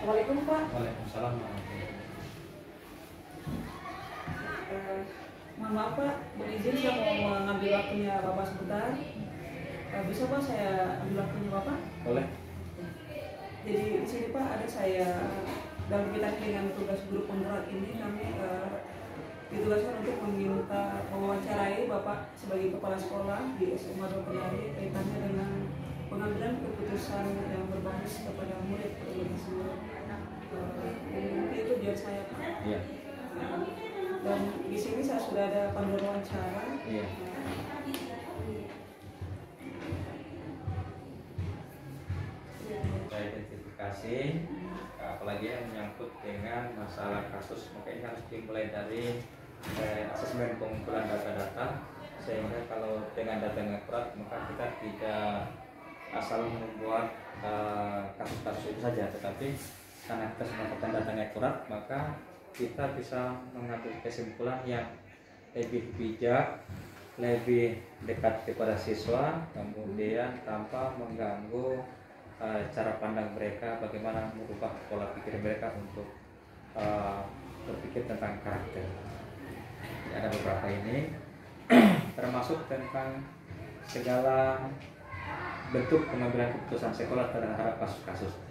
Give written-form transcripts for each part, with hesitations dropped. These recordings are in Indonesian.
Assalamualaikum Pak. Waalaikumsalam warahmatullahi Mohon maaf Pak, berizin saya mau mengambil waktunya Bapak sebentar. Bisa Pak saya ambil waktunya Bapak? wabarakatuh. Boleh. Jadi di sini Pak ada saya dalam kaitan dengan tugas grup penggerak ini kami ditugaskan untuk meminta mewawancarai Bapak sebagai kepala sekolah di SMA Dr. Yari kaitannya dengan pengambilan keputusan yang berbasis kepada murid semua. Mungkin itu biar saya Pak. Iya. Dan di sini saya sudah ada panduan wawancara. Iya. Saya identifikasi, apalagi yang menyangkut dengan masalah kasus, maka ini harus dimulai dari asesmen pengumpulan data-data, sehingga kalau dengan data yang akurat maka kita tidak asal membuat kasus-kasus itu saja, tetapi karena kita mendapatkan data yang akurat maka kita bisa mengambil kesimpulan yang lebih bijak, lebih dekat kepada siswa, kemudian tanpa mengganggu cara pandang mereka, bagaimana merubah pola pikir mereka untuk berpikir tentang karakter. Ada beberapa ini termasuk tentang segala bentuk pengambilan keputusan sekolah terhadap kasus-kasus.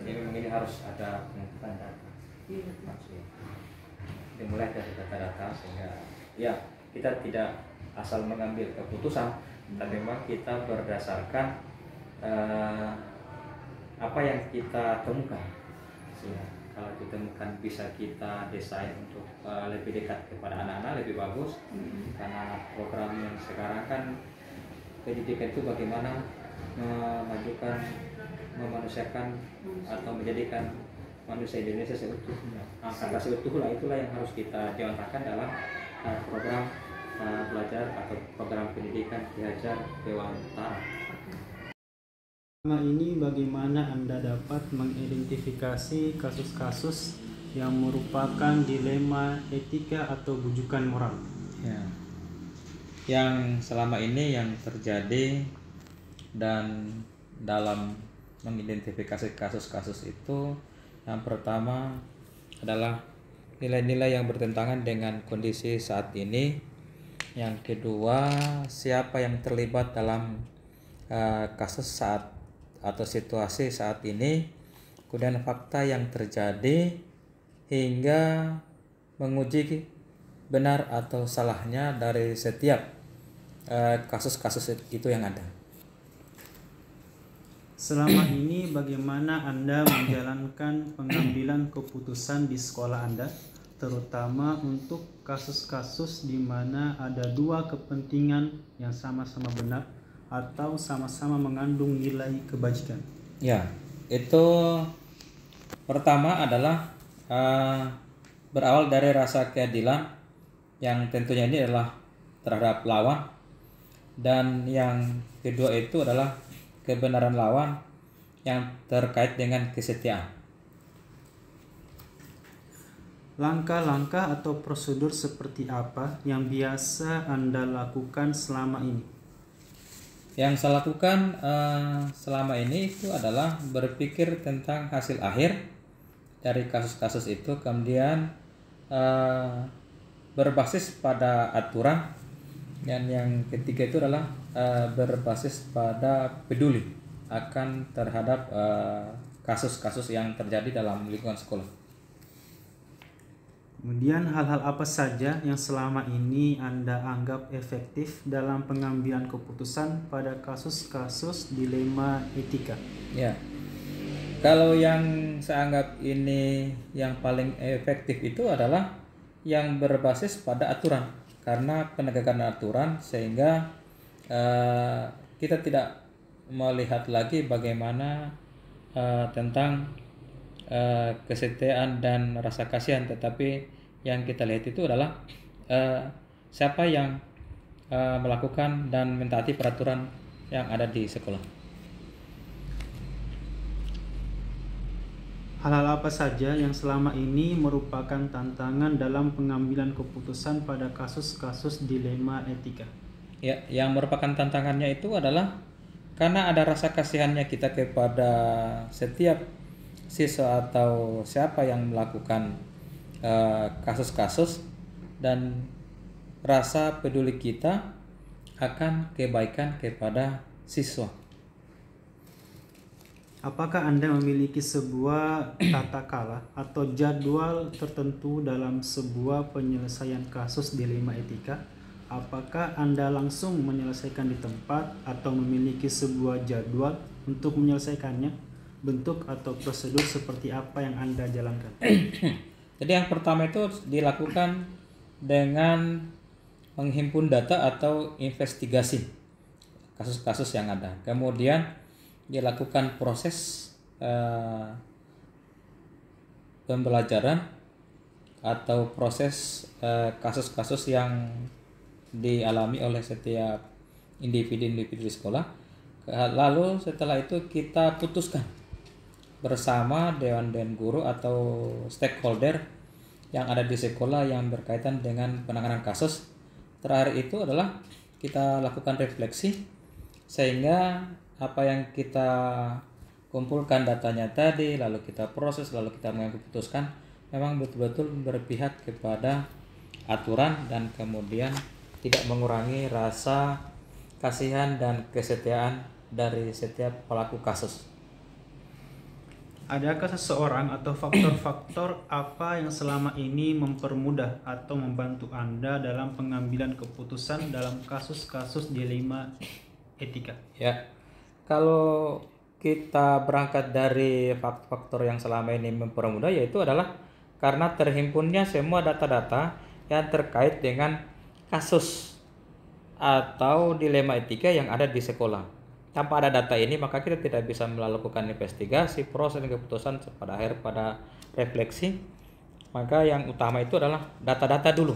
Ini memang ini harus ada pengumpulan data. Dimulai dari data-data sehingga ya kita tidak asal mengambil keputusan, tapi memang kita berdasarkan apa yang kita temukan. Sehingga kalau ditemukan bisa kita desain untuk lebih dekat kepada anak-anak lebih bagus, karena program yang sekarang kan pendidikan itu bagaimana memajukan, memanusiakan atau menjadikan manusia Indonesia seutuhnya, kata seutuhnya itulah yang harus kita jalankan dalam program belajar atau program pendidikan Ki Hajar Dewantara. Selama ini bagaimana Anda dapat mengidentifikasi kasus-kasus yang merupakan dilema etika atau bujukan moral? Ya. Yang selama ini yang terjadi dan dalam mengidentifikasi kasus-kasus itu, yang pertama adalah nilai-nilai yang bertentangan dengan kondisi saat ini. Yang kedua, siapa yang terlibat dalam kasus saat atau situasi saat ini. Kemudian fakta yang terjadi hingga menguji benar atau salahnya dari setiap kasus-kasus itu yang ada. Selama ini bagaimana Anda menjalankan pengambilan keputusan di sekolah Anda, terutama untuk kasus-kasus di mana ada dua kepentingan yang sama-sama benar atau sama-sama mengandung nilai kebajikan? Ya, itu pertama adalah berawal dari rasa keadilan yang tentunya ini adalah terhadap lawan, dan yang kedua itu adalah kebenaran lawan yang terkait dengan kesetiaan. Langkah-langkah atau prosedur seperti apa yang biasa Anda lakukan selama ini? Yang saya lakukan selama ini itu adalah berpikir tentang hasil akhir dari kasus-kasus itu, kemudian berbasis pada aturan, dan yang ketiga itu adalah berbasis pada peduli akan terhadap kasus-kasus yang terjadi dalam lingkungan sekolah. Kemudian hal-hal apa saja yang selama ini Anda anggap efektif dalam pengambilan keputusan pada kasus-kasus dilema etika? Ya, kalau yang saya anggap ini yang paling efektif itu adalah yang berbasis pada aturan, karena penegakan aturan sehingga kita tidak melihat lagi bagaimana tentang kesetiaan dan rasa kasihan, tetapi yang kita lihat itu adalah siapa yang melakukan dan mentaati peraturan yang ada di sekolah. Hal-hal apa saja yang selama ini merupakan tantangan dalam pengambilan keputusan pada kasus-kasus dilema etika? Ya, yang merupakan tantangannya itu adalah karena ada rasa kasihannya kita kepada setiap siswa atau siapa yang melakukan kasus-kasus dan rasa peduli kita akan kebaikan kepada siswa. Apakah Anda memiliki sebuah tata cara atau jadwal tertentu dalam sebuah penyelesaian kasus dilema etika? Apakah Anda langsung menyelesaikan di tempat atau memiliki sebuah jadwal untuk menyelesaikannya? Bentuk atau prosedur seperti apa yang Anda jalankan? Jadi yang pertama itu dilakukan dengan menghimpun data atau investigasi kasus-kasus yang ada. Kemudian dilakukan proses pembelajaran atau proses kasus-kasus yang dialami oleh setiap individu-individu di sekolah. Lalu setelah itu kita putuskan bersama dewan guru atau stakeholder yang ada di sekolah yang berkaitan dengan penanganan kasus. Terakhir itu adalah kita lakukan refleksi sehingga apa yang kita kumpulkan datanya tadi, lalu kita proses, lalu kita mengambil putuskan memang betul-betul berpihak kepada aturan dan kemudian tidak mengurangi rasa kasihan dan kesetiaan dari setiap pelaku kasus. Adakah seseorang atau faktor-faktor apa yang selama ini mempermudah atau membantu Anda dalam pengambilan keputusan dalam kasus-kasus dilema etika? Ya, kalau kita berangkat dari faktor-faktor yang selama ini mempermudah, yaitu adalah karena terhimpunnya semua data-data yang terkait dengan kasus atau dilema etika yang ada di sekolah. Tanpa ada data ini maka kita tidak bisa melakukan investigasi, proses dan keputusan pada akhir pada refleksi. Maka yang utama itu adalah data-data dulu,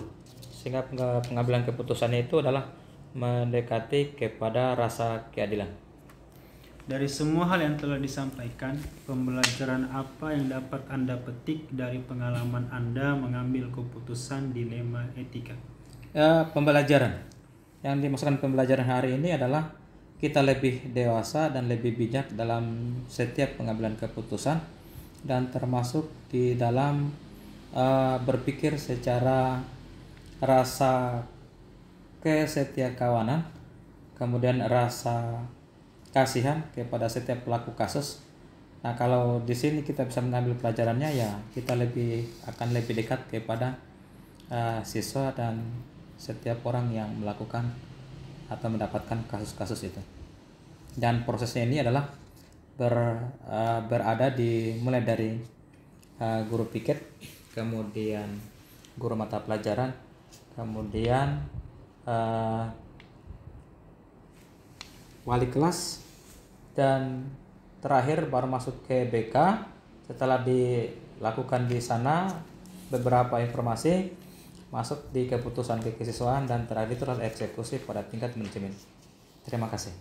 sehingga pengambilan keputusannya itu adalah mendekati kepada rasa keadilan. Dari semua hal yang telah disampaikan, pembelajaran apa yang dapat Anda petik dari pengalaman Anda mengambil keputusan dilema etika? Pembelajaran yang dimaksudkan pembelajaran hari ini adalah kita lebih dewasa dan lebih bijak dalam setiap pengambilan keputusan dan termasuk di dalam berpikir secara rasa kesetiakawanan, kemudian rasa kasihan kepada setiap pelaku kasus. Nah, kalau di sini kita bisa mengambil pelajarannya, ya kita akan lebih dekat kepada siswa dan setiap orang yang melakukan atau mendapatkan kasus-kasus itu. Dan prosesnya ini adalah berada mulai dari guru piket, kemudian guru mata pelajaran, kemudian wali kelas, dan terakhir baru masuk ke BK. Setelah dilakukan di sana beberapa informasi, masuk di keputusan kekisiswaan, dan terakhir itu adalah eksekusi pada tingkat manajemen. Terima kasih.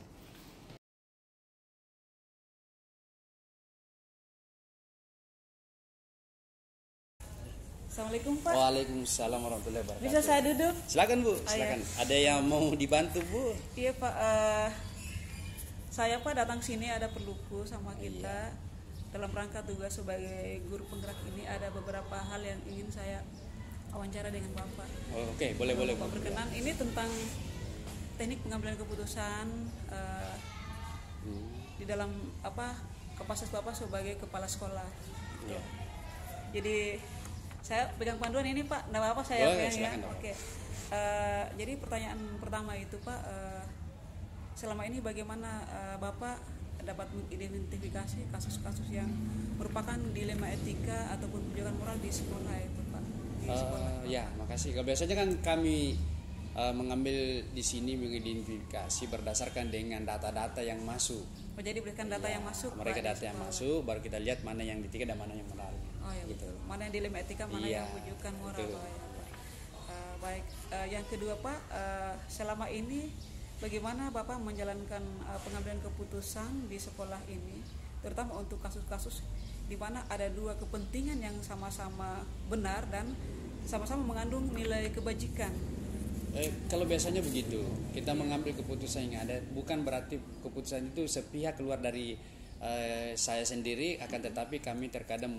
Assalamualaikum Pak. Waalaikumsalam warahmatullahi wabarakatuh. Bisa saya duduk? Silakan Bu, silakan. Ada yang mau dibantu Bu? Iya Pak. Saya Pak datang sini ada perluku sama kita. Dalam rangka tugas sebagai guru penggerak ini ada beberapa hal yang ingin saya wawancara dengan Bapak. Oh, Oke, boleh. Bapak berkenan. Ini tentang teknik pengambilan keputusan di dalam kapasitas Bapak sebagai kepala sekolah. Ya. Jadi saya pegang panduan ini Pak, nggak apa-apa saya Boleh, pegang ya. silakan. Oke. Jadi pertanyaan pertama itu Pak, selama ini bagaimana Bapak dapat mengidentifikasi kasus-kasus yang merupakan dilema etika ataupun pijakan moral di sekolah itu Pak? Ya, makasih. Kalau biasanya kan kami mengambil di sini mengidentifikasi berdasarkan dengan data-data yang masuk. Oh, jadi berikan data yang masuk. Mereka Pak, data yang masuk, baru kita lihat mana yang etika dan mana yang moral. Oh ya gitu. betul. Mana yang dilema etika, mana Iya, yang menunjukkan moral. betul. Oh, ya, Pak. Baik. Yang kedua Pak, selama ini bagaimana Bapak menjalankan pengambilan keputusan di sekolah ini, terutama untuk kasus-kasus di mana ada dua kepentingan yang sama-sama benar dan sama-sama mengandung nilai kebajikan. Kalau biasanya begitu, kita mengambil keputusan yang ada, bukan berarti keputusan itu sepihak keluar dari saya sendiri, akan tetapi kami terkadang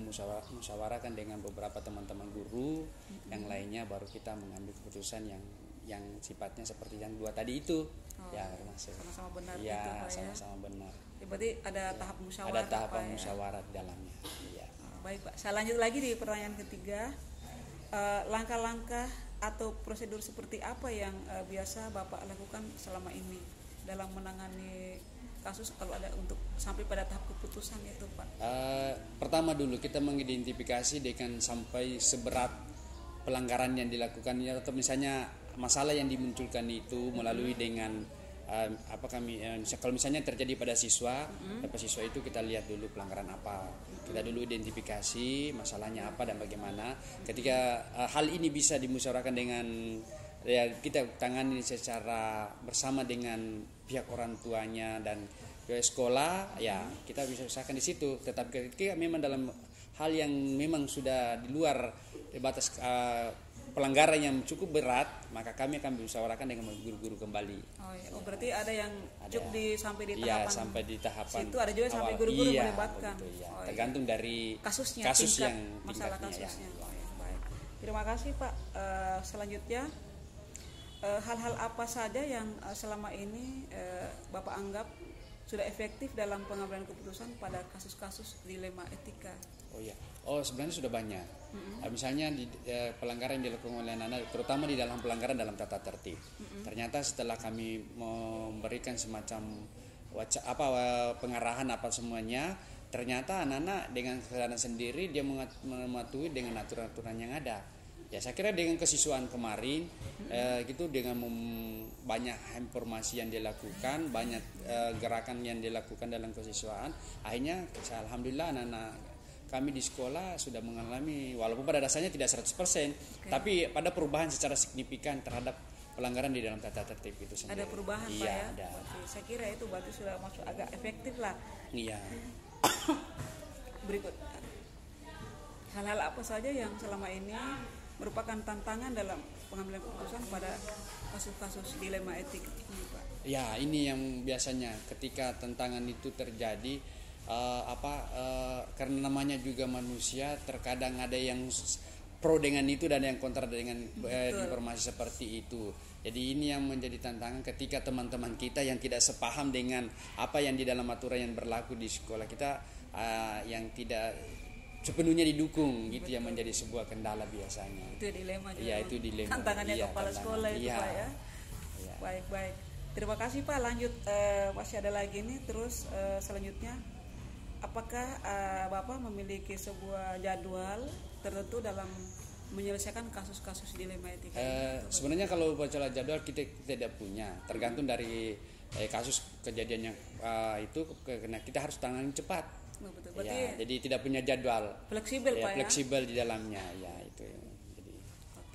musyawarahkan dengan beberapa teman-teman guru yang lainnya, baru kita mengambil keputusan yang sifatnya seperti yang dua tadi itu. Ya, termasuk Sama-sama benar ya, gitu, Pak, ya. sama-sama benar. Ya, berarti ada tahap musyawarah. Ada tahap Pak, ya. musyawarah di dalamnya. Ya. Baik Pak, saya lanjut lagi di pertanyaan ketiga. Langkah-langkah atau prosedur seperti apa yang biasa Bapak lakukan selama ini dalam menangani kasus kalau ada untuk sampai pada tahap keputusan itu Pak? Pertama dulu kita mengidentifikasi dengan sampai seberat pelanggaran yang dilakukan, atau misalnya masalah yang dimunculkan itu melalui dengan kalau misalnya terjadi pada siswa, siswa itu kita lihat dulu pelanggaran apa, kita dulu identifikasi masalahnya apa dan bagaimana. Ketika hal ini bisa dimusyawarahkan dengan kita tangani secara bersama dengan pihak orang tuanya dan pihak sekolah, ya kita bisa usahakan di situ. Tetapi ketika memang dalam hal yang memang sudah di luar batas pelanggaran yang cukup berat, maka kami akan musyawarahkan dengan guru-guru kembali. Berarti ada yang cukup sampai di tahapan. Iya, sampai di tahapan. Situ ada juga awal. Sampai guru-guru melibatkan. Begitu, ya. Tergantung dari kasus yang masalah kasusnya. Ya. Baik. Terima kasih Pak. Selanjutnya hal-hal apa saja yang selama ini Bapak anggap sudah efektif dalam pengambilan keputusan pada kasus-kasus dilema etika? Sebenarnya sudah banyak. Misalnya pelanggaran yang dilakukan oleh anak-anak, terutama di dalam pelanggaran dalam tata tertib. Ternyata setelah kami memberikan semacam pengarahan apa semuanya, ternyata anak-anak dengan kesadaran sendiri dia mematuhi dengan aturan-aturan yang ada. Ya, saya kira dengan kesiswaan kemarin gitu, dengan banyak informasi yang dilakukan, banyak gerakan yang dilakukan dalam kesiswaan, akhirnya alhamdulillah anak-anak kami di sekolah sudah mengalami, walaupun pada dasarnya tidak 100%, tapi pada perubahan secara signifikan terhadap pelanggaran di dalam tata tertib itu sendiri. Ada perubahan Pak ya? Ada. Saya kira itu berarti sudah masuk agak efektif lah. Iya. Berikut, hal-hal apa saja yang selama ini merupakan tantangan dalam pengambilan keputusan pada kasus-kasus dilema etik ini Pak? Ya, ini yang biasanya ketika tantangan itu terjadi, karena namanya juga manusia, terkadang ada yang pro dengan itu dan yang kontra dengan informasi seperti itu. Jadi ini yang menjadi tantangan ketika teman-teman kita yang tidak sepaham dengan apa yang di dalam aturan yang berlaku di sekolah kita, yang tidak sepenuhnya didukung gitu, yang menjadi sebuah kendala biasanya. Itu dilema juga. Iya, itu dilema. Tantangannya kepala sekolah itu Pak ya. Baik. Terima kasih Pak. Lanjut, masih ada lagi nih. Terus selanjutnya, apakah Bapak memiliki sebuah jadwal tertentu dalam menyelesaikan kasus-kasus dilema etika? Sebenarnya kalau bicara jadwal kita tidak punya, tergantung dari kasus kejadian yang itu, karena kita harus tangani cepat. Betul. Ya, jadi tidak punya jadwal. Fleksibel Pak ya? Fleksibel di dalamnya, ya itu.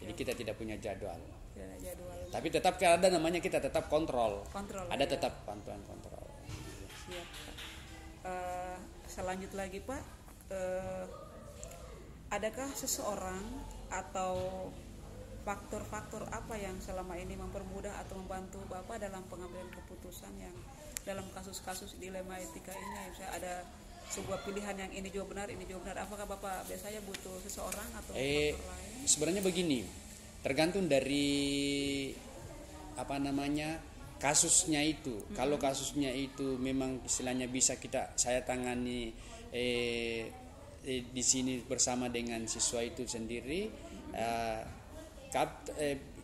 Jadi kita tidak punya jadwal. Tapi tetap ada namanya, kita tetap kontrol. Ada tetap bantuan kontrol. Siap Pak. Selanjut lagi Pak, adakah seseorang atau faktor-faktor apa yang selama ini mempermudah atau membantu Bapak dalam pengambilan keputusan yang dalam kasus-kasus dilema etika ini? Misalnya ada sebuah pilihan yang ini juga benar, apakah Bapak biasanya butuh seseorang atau faktor lain? Sebenarnya begini, tergantung dari kasusnya itu. Kalau kasusnya itu memang istilahnya bisa saya tangani di sini bersama dengan siswa itu sendiri,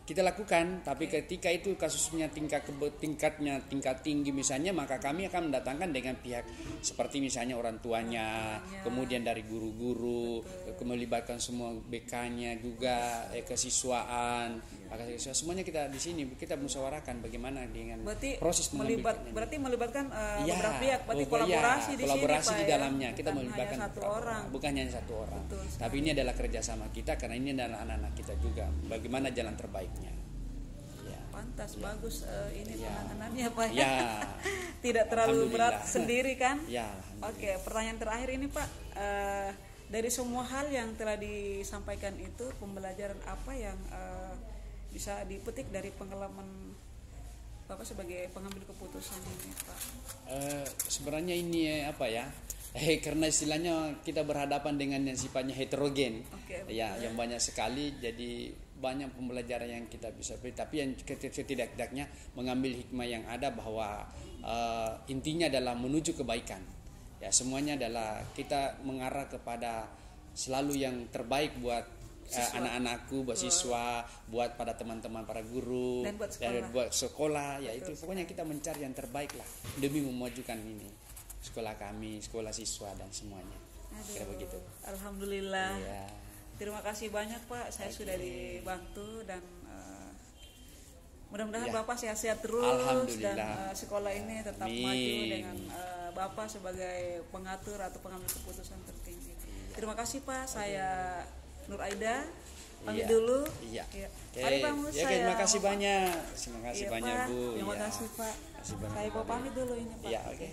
kita lakukan. Tapi ketika itu kasusnya tingkat tinggi misalnya, maka kami akan mendatangkan dengan pihak seperti misalnya orang tuanya, kemudian dari guru-guru, melibatkan semua BK-nya juga, kesiswaan, semuanya kita di sini kita musyawarahkan bagaimana dengan proses berarti melibatkan beberapa pihak, berarti kolaborasi di sini, di dalamnya kita melibatkan bukan hanya satu orang. Tapi ini adalah kerjasama kita, karena ini adalah anak-anak kita juga, bagaimana jalan terbaiknya. Pantas bagus ini penanganannya Pak ya. Tidak terlalu berat sendiri kan? Ya. Oke, pertanyaan terakhir ini Pak, dari semua hal yang telah disampaikan itu, pembelajaran apa yang bisa dipetik dari pengalaman Bapak sebagai pengambil keputusan ini Pak? Sebenarnya ini apa ya? Karena istilahnya kita berhadapan dengan yang sifatnya heterogen, ya, yang banyak sekali, jadi banyak pembelajaran yang kita bisa beri. Tapi yang setidak-tidaknya mengambil hikmah yang ada bahwa intinya adalah menuju kebaikan. Ya, semuanya adalah kita mengarah kepada selalu yang terbaik buat anak-anakku, buat siswa, buat pada teman-teman para guru, dan buat sekolah. Ya, itu pokoknya kita mencari yang terbaik lah demi memajukan ini sekolah kami, sekolah siswa dan semuanya. Kira begitu. Alhamdulillah. Ya. Terima kasih banyak Pak, saya sudah dibantu dan mudah-mudahan Bapak sehat-sehat terus dan sekolah ini tetap maju dengan Bapak sebagai pengatur atau pengambil keputusan tertinggi. Terima kasih Pak, saya Nur Aida. Pamit dulu. Iya. Mari Pak Mus, terima kasih banyak. Terima kasih banyak Bu. Terima kasih Pak. Saya mau pamit dulu ini Pak. Iya, oke.